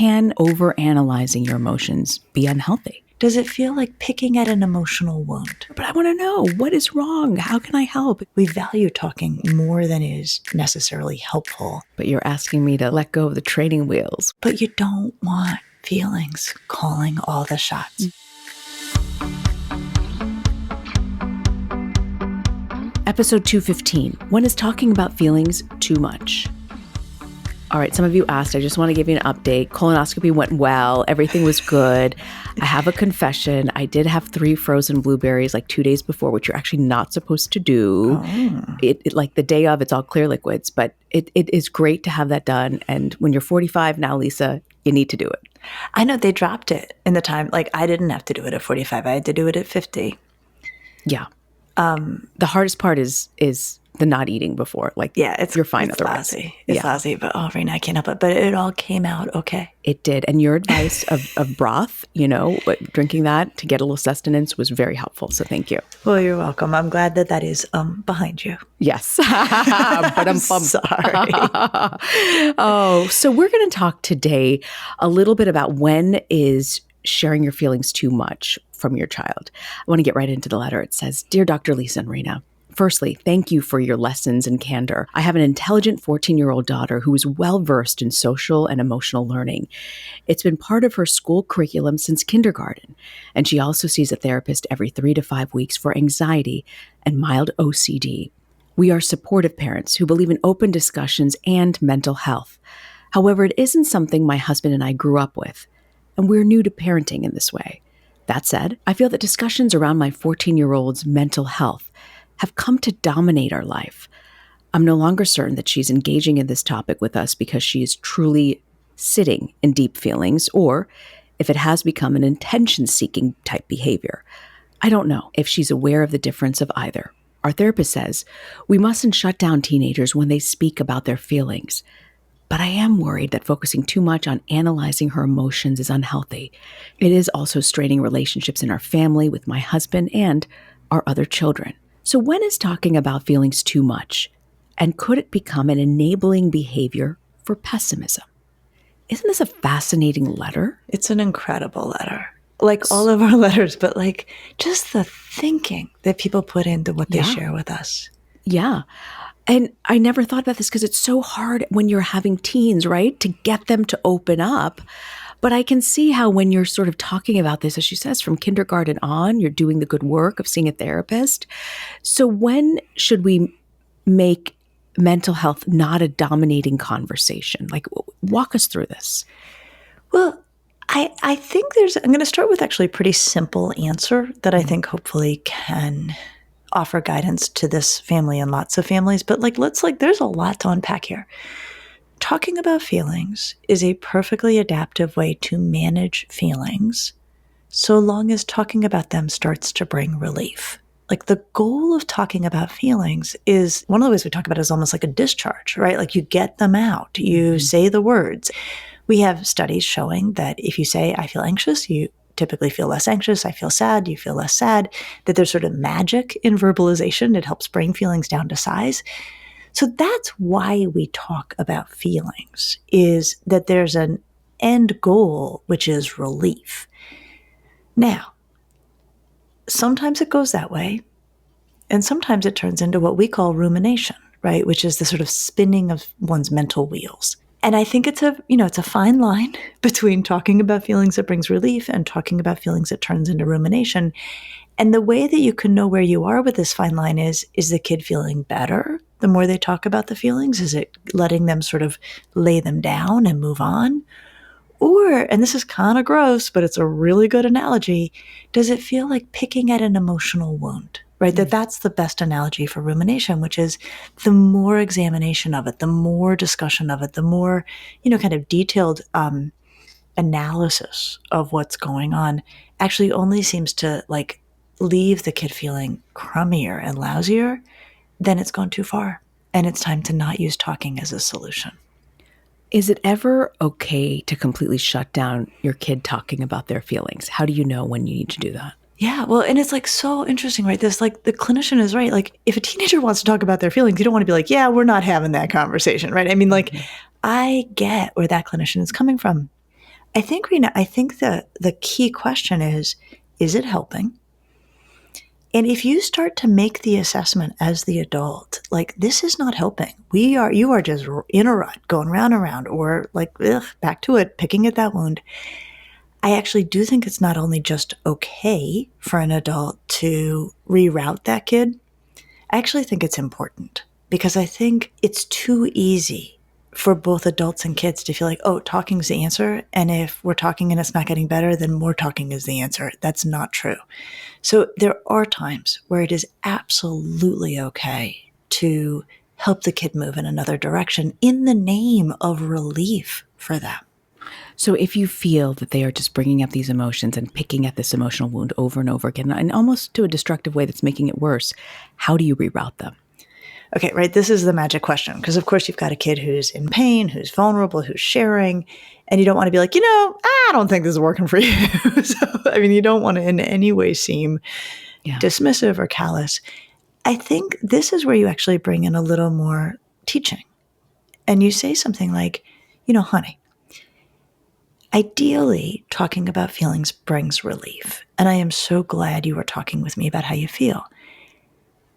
Can overanalyzing your emotions be unhealthy? Does it feel like picking at an emotional wound? But I want to know, what is wrong? How can I help? We value talking more than is necessarily helpful. But you're asking me to let go of the training wheels. But you don't want feelings calling all the shots. Episode 215, when is talking about feelings too much? All right, some of you asked, I just want to give you an update. Colonoscopy went well. Everything was good. I have a confession. I did have 3 frozen blueberries like 2 days before, which you're actually not supposed to do. It like the day of, it's all clear liquids, but it is great to have that done. And when you're 45 now, Lisa, you need to do it. I know they dropped it in the time. Like I didn't have to do it at 45. I had to do it at 50. Yeah. The hardest part is the not eating before. Like, yeah, you're fine it's otherwise. Lousy. It's lousy, but Reena, I can't help it. But it all came out okay. It did. And your advice of broth, but drinking that to get a little sustenance was very helpful. So thank you. Well, you're welcome. I'm glad that is behind you. Yes. But I'm sorry. So we're going to talk today a little bit about when is sharing your feelings too much from your child. I want to get right into the letter. It says, Dear Dr. Lisa and Reena, firstly, thank you for your lessons and candor. I have an intelligent 14-year-old daughter who is well-versed in social and emotional learning. It's been part of her school curriculum since kindergarten, and she also sees a therapist every 3 to 5 weeks for anxiety and mild OCD. We are supportive parents who believe in open discussions and mental health. However, it isn't something my husband and I grew up with, and we're new to parenting in this way. That said, I feel that discussions around my 14-year-old's mental health have come to dominate our life. I'm no longer certain that she's engaging in this topic with us because she is truly sitting in deep feelings, or if it has become an attention-seeking type behavior. I don't know if she's aware of the difference of either. Our therapist says we mustn't shut down teenagers when they speak about their feelings. But I am worried that focusing too much on analyzing her emotions is unhealthy. It is also straining relationships in our family with my husband and our other children. So when is talking about feelings too much? And could it become an enabling behavior for pessimism? Isn't this a fascinating letter? It's an incredible letter. Like all of our letters, but like just the thinking that people put into what they share with us. Yeah. And I never thought about this because it's so hard when you're having teens, right? To get them to open up. But I can see how when you're sort of talking about this, as she says, from kindergarten on, you're doing the good work of seeing a therapist. So when should we make mental health not a dominating conversation? Like, walk us through this. Well, I think I'm going to start with actually a pretty simple answer that I think hopefully can offer guidance to this family and lots of families. But there's a lot to unpack here. Talking about feelings is a perfectly adaptive way to manage feelings so long as talking about them starts to bring relief. Like the goal of talking about feelings is, one of the ways we talk about it is almost like a discharge, right? Like you get them out, you say the words. We have studies showing that if you say, I feel anxious, you typically feel less anxious. I feel sad, you feel less sad, that there's sort of magic in verbalization. It helps bring feelings down to size. So that's why we talk about feelings, is that there's an end goal, which is relief. Now, sometimes it goes that way, and sometimes it turns into what we call rumination, right? Which is the sort of spinning of one's mental wheels. And I think it's a fine line between talking about feelings that brings relief and talking about feelings that turns into rumination. And the way that you can know where you are with this fine line is the kid feeling better the more they talk about the feelings? Is it letting them sort of lay them down and move on? Or, and this is kind of gross, but it's a really good analogy, does it feel like picking at an emotional wound? Right? That's the best analogy for rumination, which is the more examination of it, the more discussion of it, the more, kind of detailed analysis of what's going on actually only seems to like leave the kid feeling crummier and lousier. Then it's gone too far. And it's time to not use talking as a solution. Is it ever okay to completely shut down your kid talking about their feelings? How do you know when you need to do that? Yeah, well, and it's like so interesting, right? This, like, the clinician is right. Like, if a teenager wants to talk about their feelings, you don't want to be like, yeah, we're not having that conversation, right? I mean, like, I get where that clinician is coming from. I think, Reena, I think the key question is it helping? And if you start to make the assessment as the adult, like, this is not helping. You are just in a rut, going round and round, or like, ugh, back to it, picking at that wound. I actually do think it's not only just okay for an adult to reroute that kid. I actually think it's important, because I think it's too easy for both adults and kids to feel like, oh, talking's the answer. And if we're talking and it's not getting better, then more talking is the answer. That's not true. So there are times where it is absolutely okay to help the kid move in another direction in the name of relief for them. So if you feel that they are just bringing up these emotions and picking at this emotional wound over and over again, and almost to a destructive way that's making it worse, how do you reroute them? Okay, right. This is the magic question, because of course you've got a kid who's in pain, who's vulnerable, who's sharing, and you don't want to be like, I don't think this is working for you. So, I mean, you don't want to in any way seem dismissive or callous. I think this is where you actually bring in a little more teaching. And you say something like, honey, ideally, talking about feelings brings relief. And I am so glad you were talking with me about how you feel.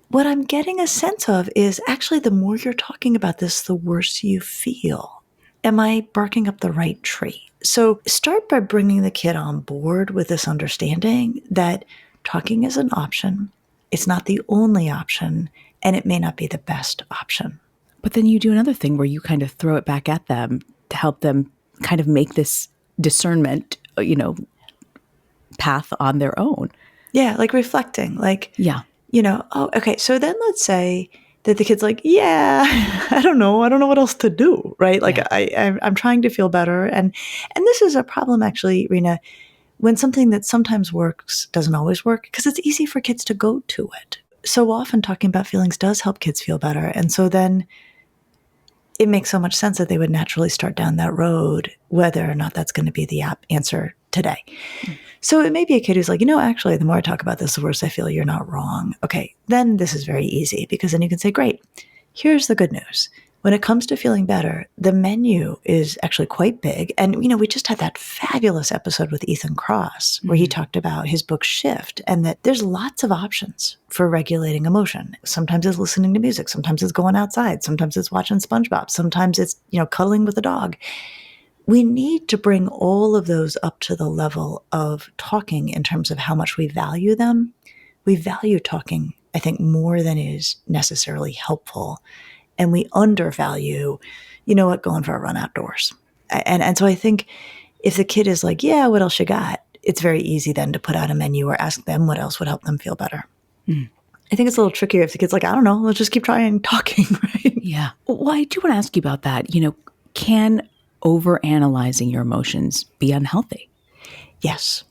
What I'm getting a sense of is actually the more you're talking about this, the worse you feel. Am I barking up the right tree? So start by bringing the kid on board with this understanding that talking is an option. It's not the only option, and it may not be the best option. But then you do another thing where you kind of throw it back at them to help them kind of make this discernment, path on their own. Yeah, like reflecting, like, yeah. Oh, okay. So then let's say that the kid's like, yeah, I don't know what else to do, right? Like, I'm trying to feel better. And this is a problem, actually, Reena, when something that sometimes works doesn't always work, because it's easy for kids to go to it. So often talking about feelings does help kids feel better. And so then it makes so much sense that they would naturally start down that road, whether or not that's going to be the answer today. So it may be a kid who's like, actually, the more I talk about this, the worse I feel. You're not wrong. Okay, then this is very easy, because then you can say, great, here's the good news. When it comes to feeling better, the menu is actually quite big. And, we just had that fabulous episode with Ethan Kross where he talked about his book Shift, and that there's lots of options for regulating emotion. Sometimes it's listening to music. Sometimes it's going outside. Sometimes it's watching SpongeBob. Sometimes it's, cuddling with a dog. We need to bring all of those up to the level of talking in terms of how much we value them. We value talking, I think, more than is necessarily helpful. And we undervalue, going for a run outdoors. And so I think if the kid is like, yeah, what else you got? It's very easy then to put out a menu or ask them what else would help them feel better. I think it's a little trickier if the kid's like, I don't know, let's just keep trying talking, right? Yeah. Well, I do want to ask you about that. Can overanalyzing your emotions be unhealthy? Yes.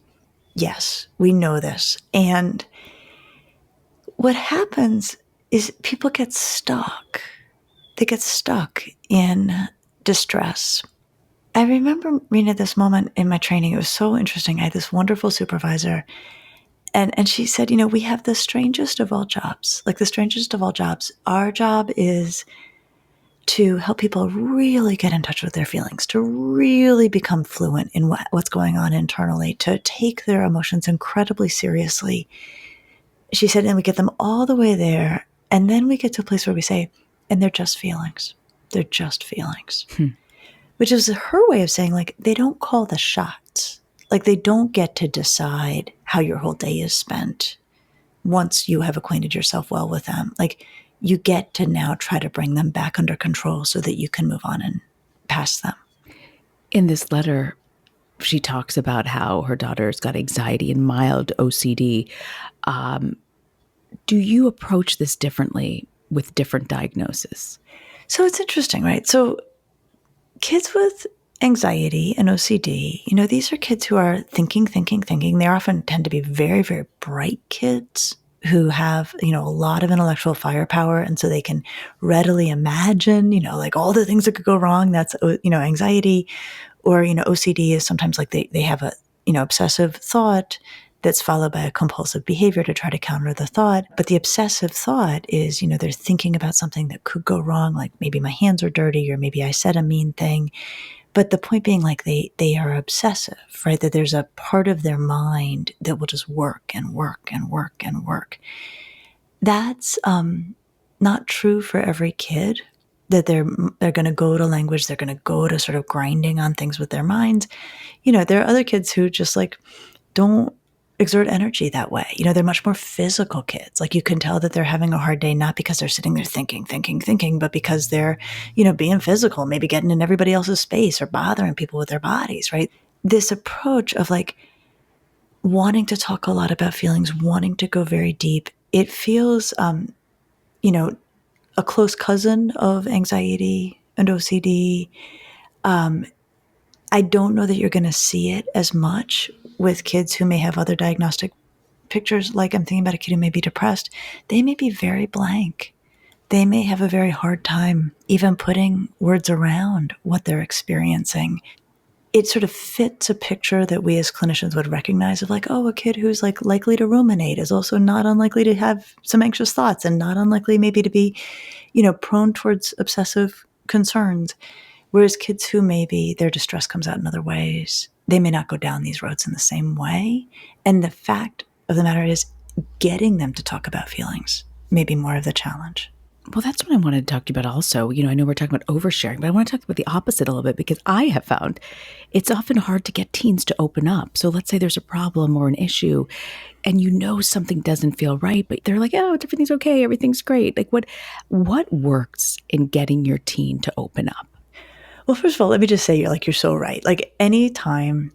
Yes, we know this. And what happens is people get stuck. They get stuck in distress. I remember, Reena, this moment in my training. It was so interesting. I had this wonderful supervisor, and she said, we have the strangest of all jobs. Like, the strangest of all jobs. Our job is to help people really get in touch with their feelings, to really become fluent in what's going on internally, to take their emotions incredibly seriously. She said, and we get them all the way there, and then we get to a place where we say, and they're just feelings. They're just feelings. Which is her way of saying, like, they don't call the shots. Like, they don't get to decide how your whole day is spent once you have acquainted yourself well with them. Like, you get to now try to bring them back under control so that you can move on and pass them. In this letter, she talks about how her daughter's got anxiety and mild OCD. Do you approach this differently with different diagnoses? So it's interesting, right? So kids with anxiety and OCD, these are kids who are thinking. They often tend to be very, very bright kids who have, a lot of intellectual firepower. And so they can readily imagine, like all the things that could go wrong. That's, anxiety. Or, OCD is sometimes like they have a, obsessive thought that's followed by a compulsive behavior to try to counter the thought. But the obsessive thought is, they're thinking about something that could go wrong, like maybe my hands are dirty, or maybe I said a mean thing. But the point being, like, they are obsessive, right? That there's a part of their mind that will just work and work and work and work. That's not true for every kid, that they're going to go to language, they're going to go to sort of grinding on things with their minds. There are other kids who just like don't exert energy that way. They're much more physical kids. Like, you can tell that they're having a hard day, not because they're sitting there thinking, but because they're, being physical, maybe getting in everybody else's space or bothering people with their bodies, right? This approach of like wanting to talk a lot about feelings, wanting to go very deep, it feels, a close cousin of anxiety and OCD. I don't know that you're going to see it as much with kids who may have other diagnostic pictures. Like, I'm thinking about a kid who may be depressed. They may be very blank. They may have a very hard time even putting words around what they're experiencing. It sort of fits a picture that we as clinicians would recognize of like, oh, a kid who's like likely to ruminate is also not unlikely to have some anxious thoughts and not unlikely maybe to be, prone towards obsessive concerns. Whereas kids who maybe their distress comes out in other ways, they may not go down these roads in the same way. And the fact of the matter is, getting them to talk about feelings may be more of the challenge. Well, that's what I wanted to talk to you about also. I know we're talking about oversharing, but I want to talk about the opposite a little bit, because I have found it's often hard to get teens to open up. So let's say there's a problem or an issue and something doesn't feel right, but they're like, oh, everything's okay, everything's great. Like, what works in getting your teen to open up? Well, first of all, let me just say, you're so right. Like, anytime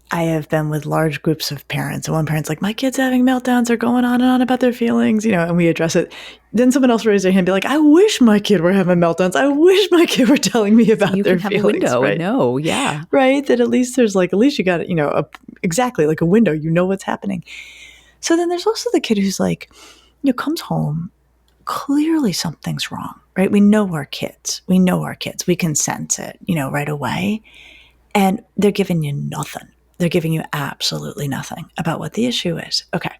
I have been with large groups of parents, and one parent's like, my kid's having meltdowns, they're going on and on about their feelings, and we address it. Then someone else raises their hand and be like, I wish my kid were having meltdowns. I wish my kid were telling me about their feelings. You can have a window, right? No, yeah. Right? That at least you got, exactly like a window, what's happening. So then there's also the kid who's like, comes home, clearly something's wrong, right? We know our kids. We can sense it, right away. And they're giving you nothing. They're giving you absolutely nothing about what the issue is. Okay.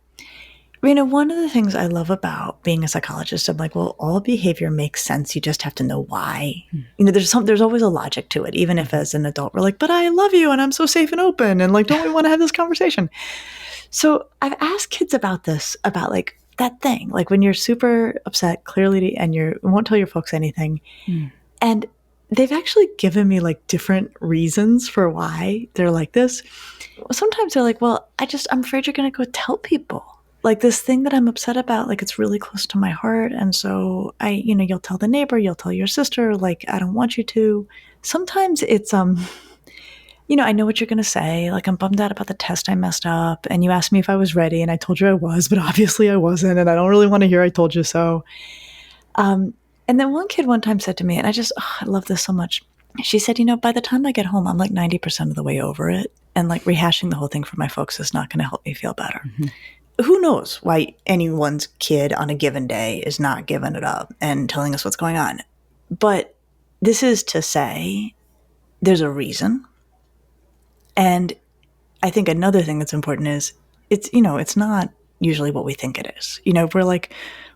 Reena, one of the things I love about being a psychologist, I'm like, well, all behavior makes sense. You just have to know why. There's always a logic to it. Even if as an adult, we're like, but I love you and I'm so safe and open. And like, don't we want to have this conversation? So I've asked kids about this, about like that thing, like when you're super upset, clearly, and you won't tell your folks anything. And they've actually given me like different reasons for why they're like this. Sometimes they're like, well, I'm afraid you're going to go tell people like this thing that I'm upset about, like it's really close to my heart. And so you'll tell the neighbor, you'll tell your sister, like, I don't want you to. Sometimes it's, I know what you're going to say. Like, I'm bummed out about the test I messed up. And you asked me if I was ready and I told you I was, but obviously I wasn't. And I don't really want to hear I told you so. And then one kid one time said to me, and I love this so much. She said, by the time I get home, I'm like 90% of the way over it. And like rehashing the whole thing for my folks is not going to help me feel better. Mm-hmm. Who knows why anyone's kid on a given day is not giving it up and telling us what's going on. But this is to say there's a reason. And I think another thing that's important is it's not usually what we think it is. We're like,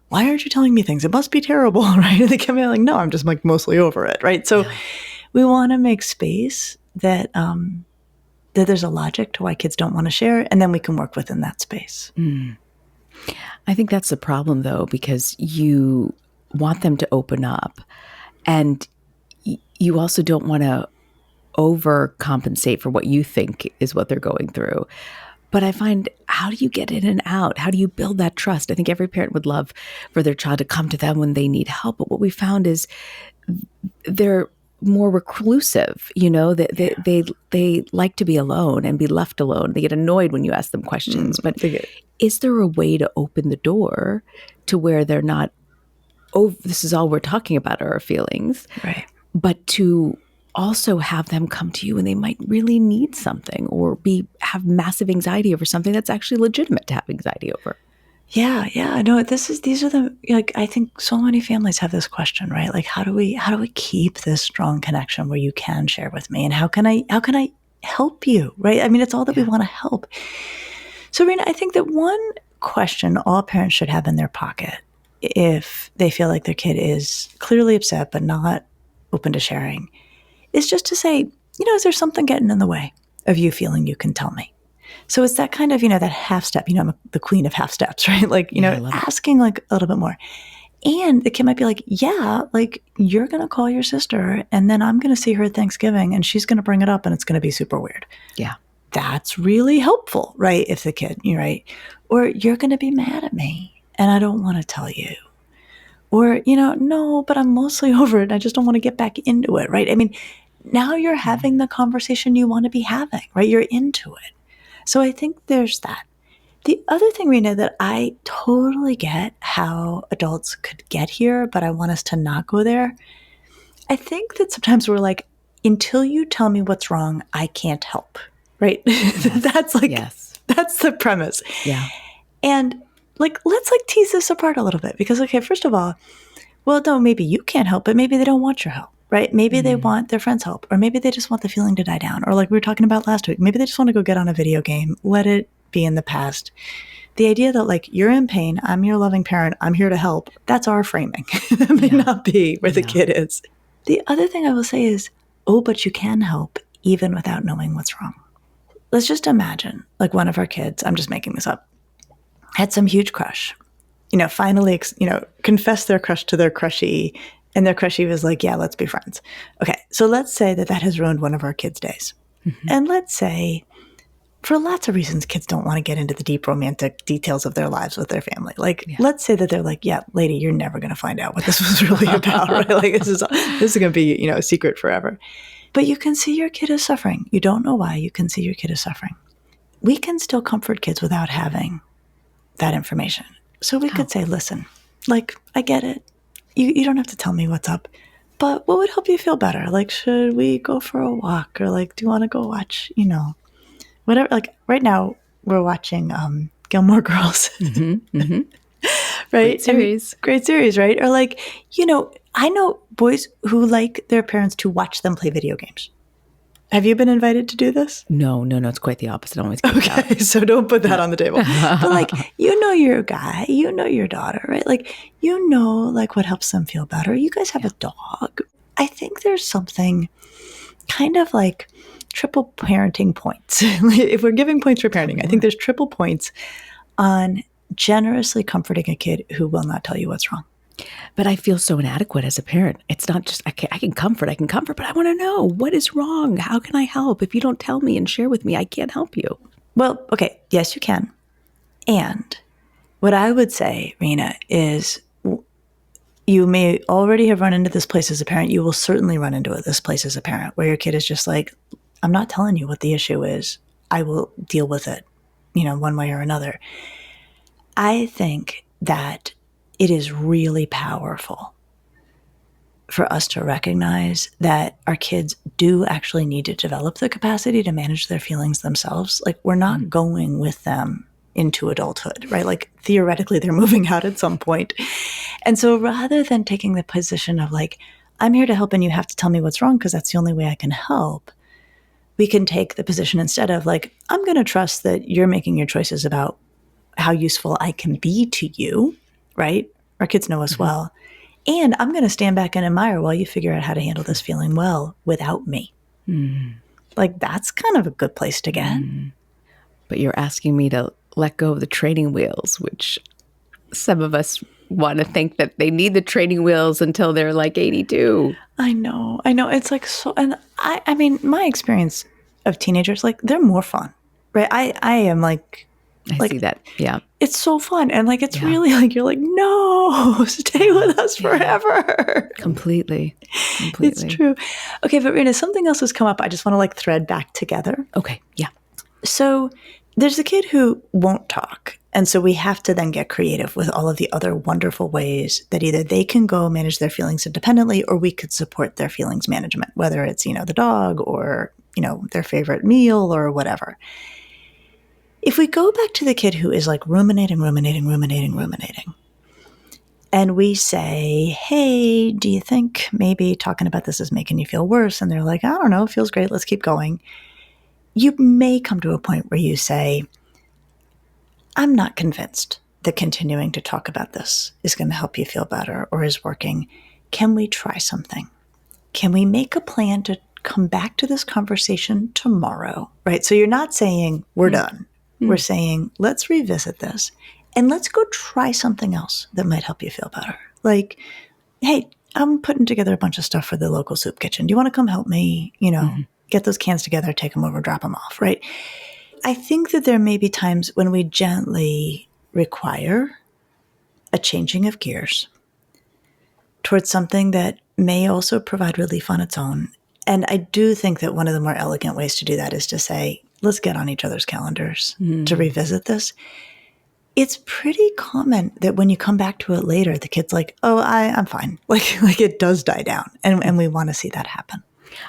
why aren't you telling me things? It must be terrible, right? And they come in like, no, I'm just like mostly over it, right? So we want to make space that that there's a logic to why kids don't want to share, and then we can work within that space. I think that's the problem, though, because you want them to open up, and you also don't want to overcompensate for what you think is what they're going through. But I find, how do you get in and out? How do you build that trust? I think every parent would love for their child to come to them when they need help. But what we found is they're more reclusive, that they like to be alone and be left alone. They get annoyed when you ask them questions. But is there a way to open the door to where they're not, oh, this is all we're talking about are our feelings. Right. But to also have them come to you when they might really need something or have massive anxiety over something that's actually legitimate to have anxiety over. Yeah. No, these are the, like, I think so many families have this question, right? Like, how do we keep this strong connection where you can share with me, and how can I help you? Right. I mean, it's all that we want to help. So Reena, I think that one question all parents should have in their pocket if they feel like their kid is clearly upset, but not open to sharing, is just to say, is there something getting in the way of you feeling you can tell me? So it's that kind of, that half step, I'm the queen of half steps, right? Like, asking like a little bit more. And the kid might be like, yeah, like you're going to call your sister and then I'm going to see her at Thanksgiving and she's going to bring it up and it's going to be super weird. Yeah. That's really helpful, right? If the kid, you're right. Or you're going to be mad at me and I don't want to tell you. Or, no, but I'm mostly over it. I just don't want to get back into it, right? I mean, now you're having the conversation you want to be having, right? You're into it. So I think there's that. The other thing, Reena, that I totally get how adults could get here, but I want us to not go there. I think that sometimes we're like, until you tell me what's wrong, I can't help, right? Yes. That's the premise. Yeah. And let's tease this apart a little bit because, okay, first of all, well, no, maybe you can't help, but maybe they don't want your help, right? Maybe they want their friend's help, or maybe they just want the feeling to die down. Or like we were talking about last week, maybe they just want to go get on a video game, let it be in the past. The idea that like you're in pain, I'm your loving parent, I'm here to help, that's our framing. That may not be where the kid is. The other thing I will say is, oh, but you can help even without knowing what's wrong. Let's just imagine like one of our kids, I'm just making this up, had some huge crush, finally, confessed their crush to their crushie, and their crushie was like, yeah, let's be friends. Okay, so let's say that has ruined one of our kids' days. Mm-hmm. And let's say, for lots of reasons, kids don't want to get into the deep romantic details of their lives with their family. Let's say that they're like, yeah, lady, you're never going to find out what this was really about, right? Like this is going to be, a secret forever. But you can see your kid is suffering. You don't know why. You can see your kid is suffering. We can still comfort kids without having that information. So we could say, listen, I get it. You don't have to tell me what's up, but what would help you feel better? Like, should we go for a walk? Or do you want to go watch, whatever. Like right now we're watching Gilmore Girls. Mm-hmm, mm-hmm. Right? Great series, right? Or I know boys who like their parents to watch them play video games. Have you been invited to do this? No. It's quite the opposite. I'm always okay, so don't put that on the table. But your guy, your daughter, right? What helps them feel better. You guys have a dog. I think there's something kind of like triple parenting points. If we're giving points for parenting, I think there's triple points on generously comforting a kid who will not tell you what's wrong. But I feel so inadequate as a parent. It's not just, I can comfort, but I want to know what is wrong. How can I help? If you don't tell me and share with me, I can't help you. Well, okay. Yes, you can. And what I would say, Reena, is you may already have run into this place as a parent. You will certainly run into this place as a parent where your kid is just like, I'm not telling you what the issue is. I will deal with it, one way or another. I think that it is really powerful for us to recognize that our kids do actually need to develop the capacity to manage their feelings themselves. Like we're not going with them into adulthood, right? Like theoretically they're moving out at some point. And so rather than taking the position of like, I'm here to help and you have to tell me what's wrong because that's the only way I can help, we can take the position instead of like, I'm going to trust that you're making your choices about how useful I can be to you, right? Our kids know us well. And I'm going to stand back and admire while you figure out how to handle this feeling well without me. That's kind of a good place to get. But you're asking me to let go of the training wheels, which some of us want to think that they need the training wheels until they're like 82. I know. It's like so, and I mean, my experience of teenagers, they're more fun, right? I am I see that. Yeah. It's so fun. And it's really you're like, no, stay with us forever. Completely. It's true. Okay. But Reena, something else has come up. I just want to thread back together. Okay. Yeah. So there's a kid who won't talk. And so we have to then get creative with all of the other wonderful ways that either they can go manage their feelings independently or we could support their feelings management, whether it's, the dog or, their favorite meal or whatever. If we go back to the kid who is ruminating, and we say, hey, do you think maybe talking about this is making you feel worse? And they're like, I don't know, it feels great. Let's keep going. You may come to a point where you say, I'm not convinced that continuing to talk about this is going to help you feel better or is working. Can we try something? Can we make a plan to come back to this conversation tomorrow, right? So you're not saying we're done. We're saying, let's revisit this and let's go try something else that might help you feel better. Like, hey, I'm putting together a bunch of stuff for the local soup kitchen. Do you want to come help me, get those cans together, take them over, drop them off, right? I think that there may be times when we gently require a changing of gears towards something that may also provide relief on its own. And I do think that one of the more elegant ways to do that is to say, let's get on each other's calendars to revisit this. It's pretty common that when you come back to it later, the kid's like, oh, I'm fine. Like it does die down. And we want to see that happen.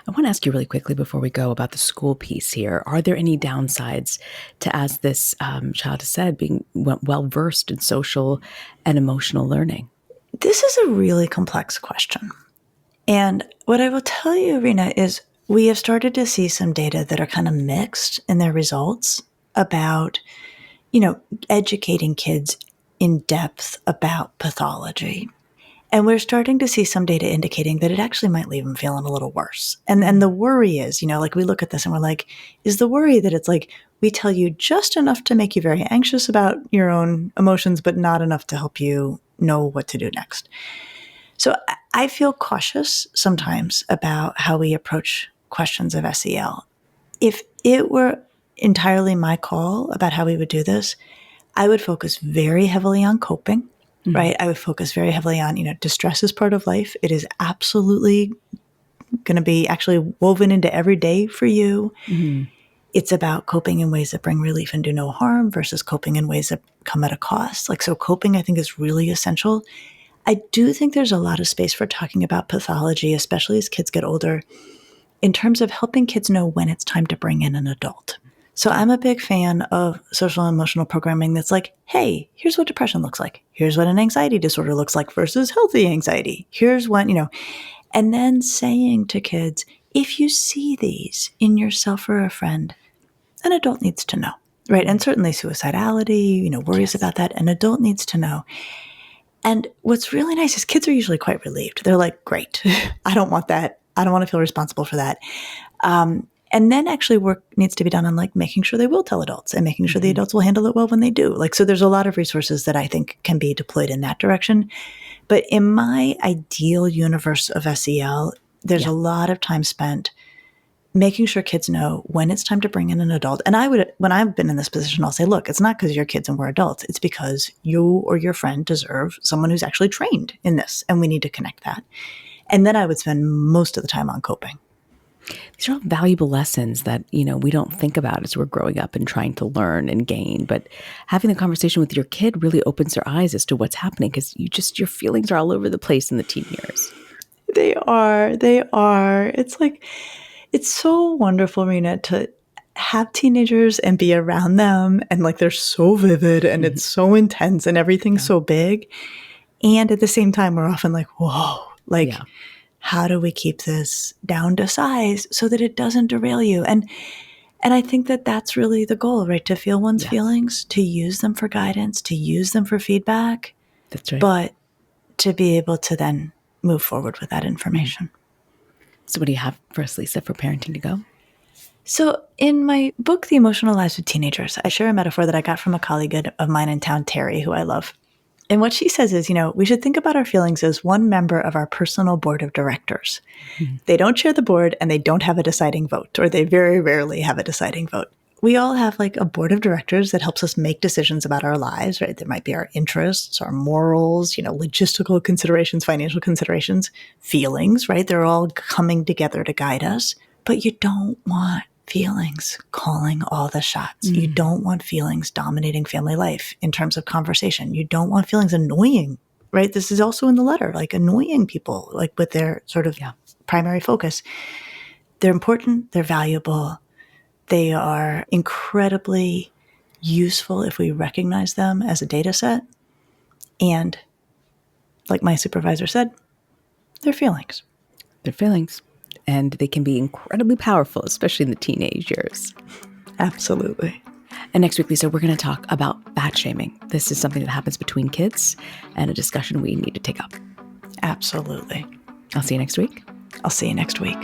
I want to ask you really quickly before we go about the school piece here. Are there any downsides to, as this child has said, being well-versed in social and emotional learning? This is a really complex question. And what I will tell you, Reena, is we have started to see some data that are kind of mixed in their results about, educating kids in depth about pathology. And we're starting to see some data indicating that it actually might leave them feeling a little worse. And the worry is, we look at this and we're like, is the worry that it's like we tell you just enough to make you very anxious about your own emotions, but not enough to help you know what to do next. So I feel cautious sometimes about how we approach questions of SEL. If it were entirely my call about how we would do this, I would focus very heavily on coping, right? I would focus very heavily on, distress is part of life. It is absolutely going to be actually woven into every day for you. It's about coping in ways that bring relief and do no harm versus coping in ways that come at a cost. So coping, I think, is really essential. I do think there's a lot of space for talking about pathology, especially as kids get older, in terms of helping kids know when it's time to bring in an adult. So I'm a big fan of social and emotional programming that's like, hey, here's what depression looks like. Here's what an anxiety disorder looks like versus healthy anxiety. Here's when, and then saying to kids, if you see these in yourself or a friend, an adult needs to know, right? And certainly suicidality, worries about that, an adult needs to know. And what's really nice is kids are usually quite relieved. They're like, great, I don't want that. I don't want to feel responsible for that. And then actually work needs to be done on making sure they will tell adults and making sure the adults will handle it well when they do. So there's a lot of resources that I think can be deployed in that direction. But in my ideal universe of SEL, there's a lot of time spent making sure kids know when it's time to bring in an adult. And when I've been in this position, I'll say, look, it's not because you're kids and we're adults. It's because you or your friend deserve someone who's actually trained in this. And we need to connect that. And then I would spend most of the time on coping. These are all valuable lessons that, we don't think about as we're growing up and trying to learn and gain. But having the conversation with your kid really opens their eyes as to what's happening because your feelings are all over the place in the teen years. They are. It's so wonderful, Reena, to have teenagers and be around them. And they're so vivid and it's so intense and everything's so big. And at the same time, we're often like, whoa, how do we keep this down to size so that it doesn't derail you? And I think that that's really the goal, right? To feel one's feelings, to use them for guidance, to use them for feedback. That's right. But to be able to then move forward with that information. So what do you have for us, Lisa, for parenting to go? So in my book, The Emotional Lives of Teenagers, I share a metaphor that I got from a colleague of mine in town, Terry, who I love. And what she says is, we should think about our feelings as one member of our personal board of directors. They don't chair the board and they don't have a deciding vote, or they very rarely have a deciding vote. We all have a board of directors that helps us make decisions about our lives, right? There might be our interests, our morals, logistical considerations, financial considerations, feelings, right? They're all coming together to guide us. But you don't want feelings calling all the shots. You don't want feelings dominating family life in terms of conversation. You don't want feelings annoying, right? This is also in the letter, annoying people, with their sort of primary focus. They're important. They're valuable. They are incredibly useful if we recognize them as a data set. And like my supervisor said, they're feelings. They're feelings. And they can be incredibly powerful, especially in the teenage years. Absolutely. And next week, Lisa, we're going to talk about fat shaming. This is something that happens between kids and a discussion we need to take up. Absolutely. I'll see you next week. I'll see you next week.